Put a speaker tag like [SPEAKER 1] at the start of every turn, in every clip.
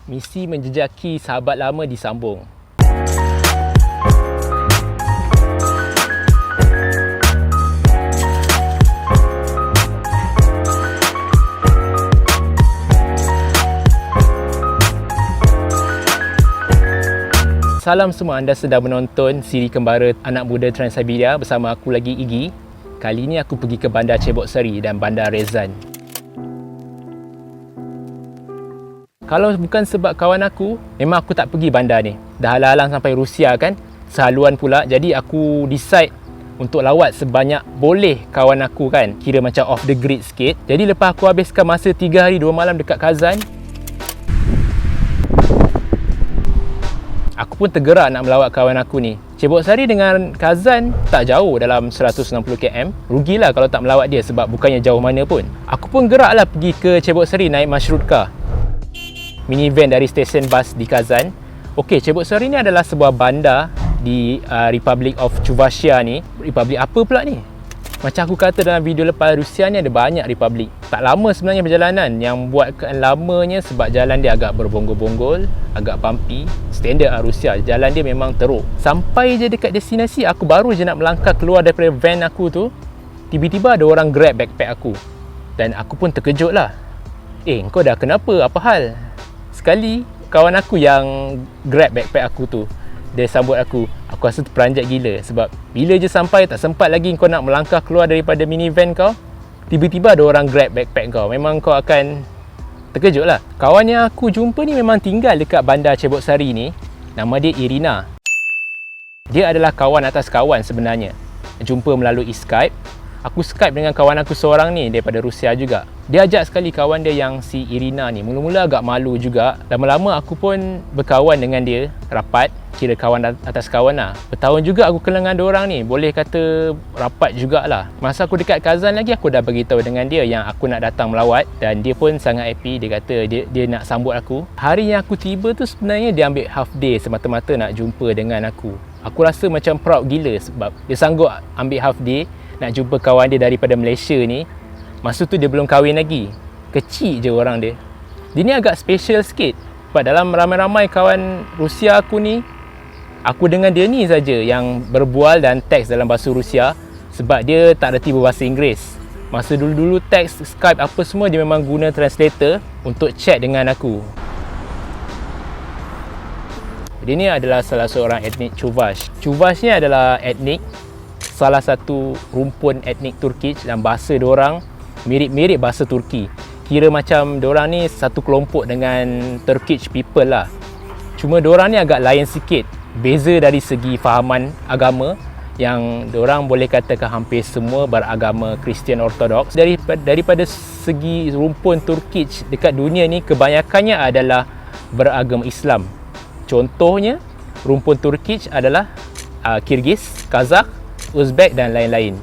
[SPEAKER 1] Misi menjejaki sahabat lama disambung. Salam semua, anda sedang menonton siri kembara Anak Muda Trans Siberia bersama aku lagi, Iggy. Kali ini aku pergi ke Bandar Chebok Seri dan Bandar Rezan. Kalau bukan sebab kawan aku, memang aku tak pergi bandar ni. Dah halang-halang sampai Rusia kan, sehaluan pula. Jadi aku decide untuk lawat sebanyak boleh kawan aku kan. Kira macam off the grid sikit. Jadi lepas aku habiskan masa 3 hari 2 malam dekat Kazan, aku pun tergerak nak melawat kawan aku ni. Chebok Seri dengan Kazan tak jauh, dalam 160 km. Rugilah kalau tak melawat dia sebab bukannya jauh mana pun. Aku pun geraklah pergi ke Chebok Seri naik Mashrutka, minivan dari stesen bas di Kazan. Okey, Chebok Seri ni adalah sebuah bandar di Republic of Chuvashia ni. Republik apa pula ni? Macam aku kata dalam video lepas, Rusia ni ada banyak republik. Tak lama sebenarnya perjalanan. Yang buatkan lamanya sebab jalan dia agak berbonggol-bonggol, agak bumpy. Standard Rusia, jalan dia memang teruk. Sampai je dekat destinasi, aku baru je nak melangkah keluar daripada van aku tu, tiba-tiba ada orang grab backpack aku. Dan aku pun terkejut lah. Kau dah kenapa? Apa hal? Sekali kawan aku yang grab backpack aku tu, dia sambut aku. Aku rasa terperanjat gila sebab bila je sampai, tak sempat lagi kau nak melangkah keluar daripada minivan kau, tiba-tiba ada orang grab backpack kau. Memang kau akan terkejut lah. Kawan yang aku jumpa ni memang tinggal dekat bandar Chebok Seri ni. Nama dia Irina. Dia adalah kawan atas kawan sebenarnya. Jumpa melalui Skype. Aku Skype dengan kawan aku seorang ni daripada Rusia juga. Dia ajak sekali kawan dia yang si Irina ni. Mula-mula agak malu juga. Lama-lama aku pun berkawan dengan dia, rapat. Kira kawan atas kawan lah. Bertahun juga aku kenal dengan diorang ni. Boleh kata rapat jugalah. Masa aku dekat Kazan lagi, aku dah beritahu dengan dia yang aku nak datang melawat. Dan dia pun sangat happy. Dia kata dia nak sambut aku. Hari yang aku tiba tu sebenarnya dia ambil half day semata-mata nak jumpa dengan aku. Aku rasa macam proud gila sebab dia sanggup ambil half day nak jumpa kawan dia daripada Malaysia ni. Masa tu dia belum kahwin lagi. Kecil je orang dia. Dia ni agak special sikit. Sebab dalam ramai-ramai kawan Rusia aku ni, aku dengan dia ni saja yang berbual dan teks dalam bahasa Rusia. Sebab dia tak reti berbahasa Inggeris. Masa dulu-dulu teks, Skype apa semua, dia memang guna translator untuk chat dengan aku. Dia ni adalah salah seorang etnik Chuvash. Chuvash ni adalah etnik, salah satu rumpun etnik Turkic, dan bahasa diorang mirip-mirip bahasa Turki. Kira macam diorang ni satu kelompok dengan Turkic people lah. Cuma diorang ni agak lain sikit. Beza dari segi fahaman agama, yang diorang boleh katakan hampir semua beragama Kristian Ortodoks. Daripada segi rumpun Turkic dekat dunia ni, kebanyakannya adalah beragama Islam. Contohnya, rumpun Turkic adalah Kyrgyz, Kazakh, Uzbek dan lain-lain.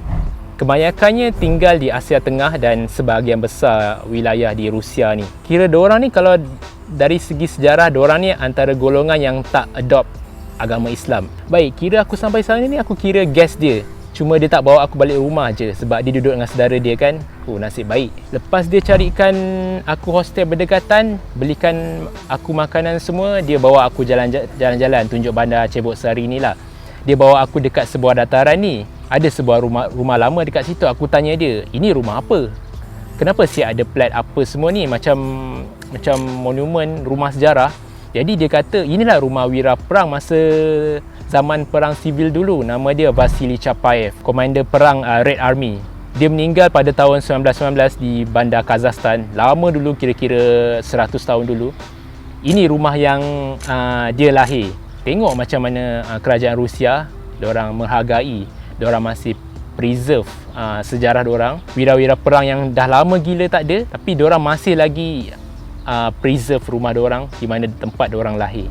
[SPEAKER 1] Kebanyakannya tinggal di Asia Tengah dan sebahagian besar wilayah di Rusia ni. Kira diorang ni, kalau dari segi sejarah, diorang ni antara golongan yang tak adopt agama Islam. Baik, kira aku sampai sana ni, aku kira guest dia. Cuma dia tak bawa aku balik rumah je sebab dia duduk dengan saudara dia kan. Nasib baik. Lepas dia carikan aku hostel berdekatan, belikan aku makanan semua, dia bawa aku jalan-jalan tunjuk bandar Chebok Seri ni lah. Dia bawa aku dekat sebuah dataran ni. Ada sebuah rumah lama dekat situ. Aku tanya dia, ini rumah apa? Kenapa siap ada plat apa semua ni? Macam monumen rumah sejarah. Jadi dia kata, inilah rumah wira perang masa zaman perang sivil dulu. Nama dia Vasily Chapayev, komander perang Red Army. Dia meninggal pada tahun 1919 di bandar Kazakhstan. Lama dulu, kira-kira 100 tahun dulu. Ini rumah yang dia lahir. Tengok macam mana kerajaan Rusia, diorang menghargai, diorang masih preserve sejarah diorang. Wira-wira perang yang dah lama gila tak ada, tapi diorang masih lagi preserve rumah diorang di mana tempat diorang lahir.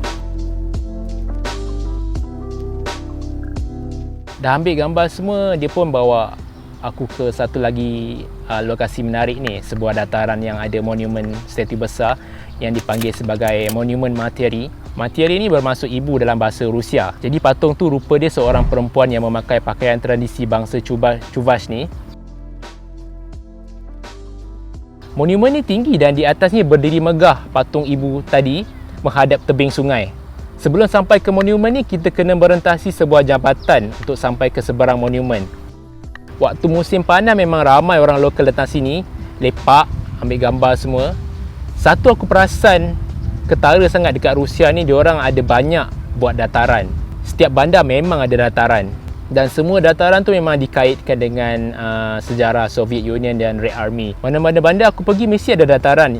[SPEAKER 1] Dah ambil gambar semua, dia pun bawa aku ke satu lagi lokasi menarik ni, sebuah dataran yang ada monumen statu besar yang dipanggil sebagai Monumen Materi. Materi ni bermaksud ibu dalam bahasa Rusia. Jadi patung tu rupa dia seorang perempuan yang memakai pakaian tradisi bangsa Chuvash ni. Monumen ni tinggi dan di atasnya berdiri megah patung ibu tadi. menghadap tebing sungai. Sebelum sampai ke monumen ni, kita kena merentasi sebuah jambatan untuk sampai ke seberang monumen. Waktu musim panas memang ramai orang lokal datang sini, lepak, ambil gambar semua. Satu aku perasan ketara sangat dekat Rusia ni, diorang ada banyak buat dataran. Setiap bandar memang ada dataran. Dan semua dataran tu memang dikaitkan dengan sejarah Soviet Union dan Red Army. Mana-mana bandar aku pergi mesti ada dataran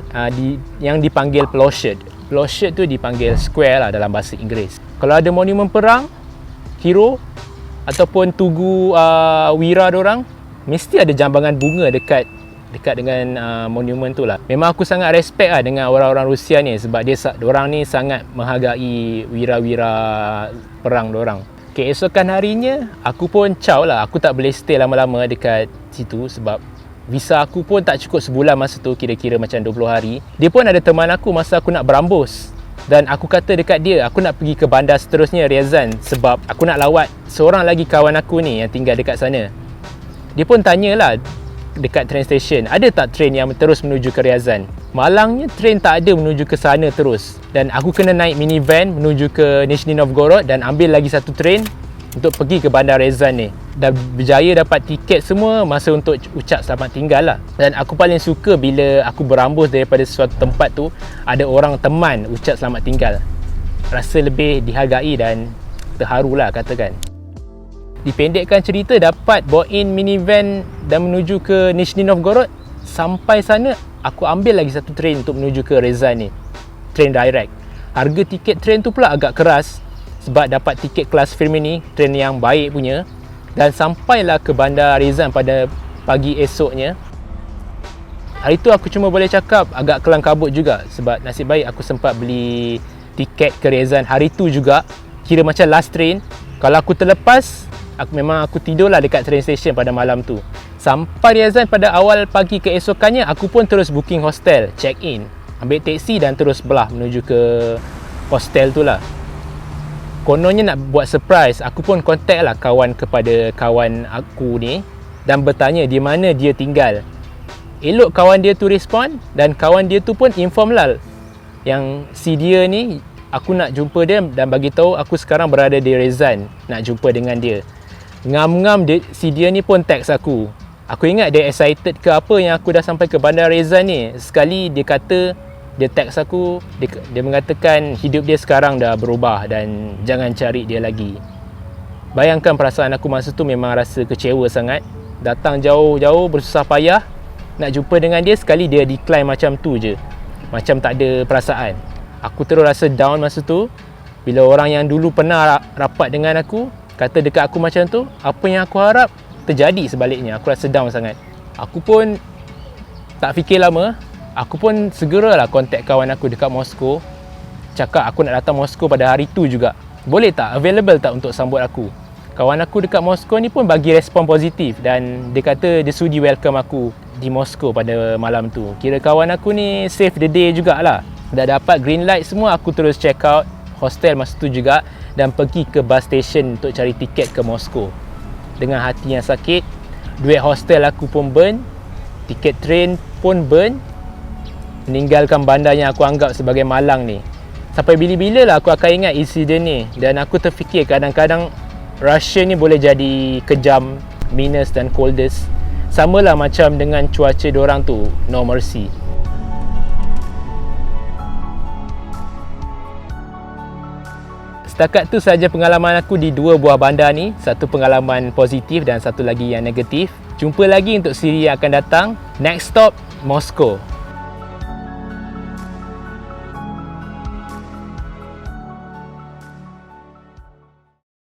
[SPEAKER 1] yang dipanggil plощадь. Plощадь tu dipanggil square lah dalam bahasa Inggeris. Kalau ada monumen perang, hero ataupun tugu wira diorang, mesti ada jambangan bunga dekat dengan monumen tu lah. Memang aku sangat respect lah dengan orang-orang Rusia ni, sebab diorang ni sangat menghargai wira-wira perang diorang. Keesokan harinya, aku pun caw lah. Aku tak boleh stay lama-lama dekat situ sebab visa aku pun tak cukup sebulan masa tu, kira-kira macam 20 hari. Dia pun ada teman aku masa aku nak berambus. Dan aku kata dekat dia, aku nak pergi ke bandar seterusnya, Ryazan, sebab aku nak lawat seorang lagi kawan aku ni yang tinggal dekat sana. Dia pun tanyalah dekat train station, ada tak train yang terus menuju ke Ryazan? Malangnya train tak ada menuju ke sana terus, dan aku kena naik minivan menuju ke Nizhny Novgorod dan ambil lagi satu train untuk pergi ke bandar Ryazan ni. Dan berjaya dapat tiket semua masa untuk ucap selamat tinggal lah. Dan aku paling suka bila aku berambus daripada suatu tempat tu, ada orang teman ucap selamat tinggal. Rasa lebih dihargai dan terharu lah katakan. Dipendekkan cerita, dapat bawa in minivan dan menuju ke Nizhny Novgorod. Sampai sana, aku ambil lagi satu train untuk menuju ke Ryazan ni, train direct. Harga tiket train tu pula agak keras sebab dapat tiket kelas Firminy, train yang baik punya. Dan sampailah ke bandar Ryazan pada pagi esoknya. Hari tu aku cuma boleh cakap agak kelang kabut juga, sebab nasib baik aku sempat beli tiket ke Ryazan hari tu juga, kira macam last train. Kalau aku terlepas, aku tidurlah dekat train station pada malam tu. Sampai Ryazan pada awal pagi keesokannya, aku pun terus booking hostel, check in, ambil teksi dan terus belah menuju ke hostel tu lah. Kononnya nak buat surprise, aku pun contact lah kepada kawan aku ni dan bertanya di mana dia tinggal. Elok kawan dia tu respon, dan kawan dia tu pun inform lah yang si dia ni, aku nak jumpa dia dan bagi tahu aku sekarang berada di Ryazan, nak jumpa dengan dia. Ngam-ngam si dia ni pun teks aku. Aku ingat dia excited ke apa yang aku dah sampai ke bandar Ryazan ni. Sekali dia kata, dia teks aku, dia mengatakan hidup dia sekarang dah berubah dan jangan cari dia lagi. Bayangkan perasaan aku masa tu, memang rasa kecewa sangat. Datang jauh-jauh bersusah payah nak jumpa dengan dia, sekali dia decline macam tu je, macam tak ada perasaan. Aku terus rasa down masa tu. Bila orang yang dulu pernah rapat dengan aku kata dekat aku macam tu, apa yang aku harap terjadi sebaliknya. Aku rasa down sangat. Aku pun tak fikir lama, aku pun segeralah contact kawan aku dekat Moskow. Cakap aku nak datang Moskow pada hari tu juga, boleh tak, available tak untuk sambut aku. Kawan aku dekat Moskow ni pun bagi respon positif dan dia kata dia sudi welcome aku di Moskow pada malam tu. Kira kawan aku ni save the day jugalah. Dah dapat green light semua, aku terus check out hostel masa tu juga dan pergi ke bus station untuk cari tiket ke Moskow. Dengan hati yang sakit, duit hostel aku pun burn, tiket train pun burn, meninggalkan bandar yang aku anggap sebagai malang ni. Sampai bila-bila lah aku akan ingat insiden ni, dan aku terfikir kadang-kadang Russia ni boleh jadi kejam, meanest dan coldest. Samalah macam dengan cuaca diorang tu, no mercy. Setakat tu saja pengalaman aku di dua buah bandar ni. Satu pengalaman positif dan satu lagi yang negatif. Jumpa lagi untuk siri yang akan datang. Next stop, Moskow.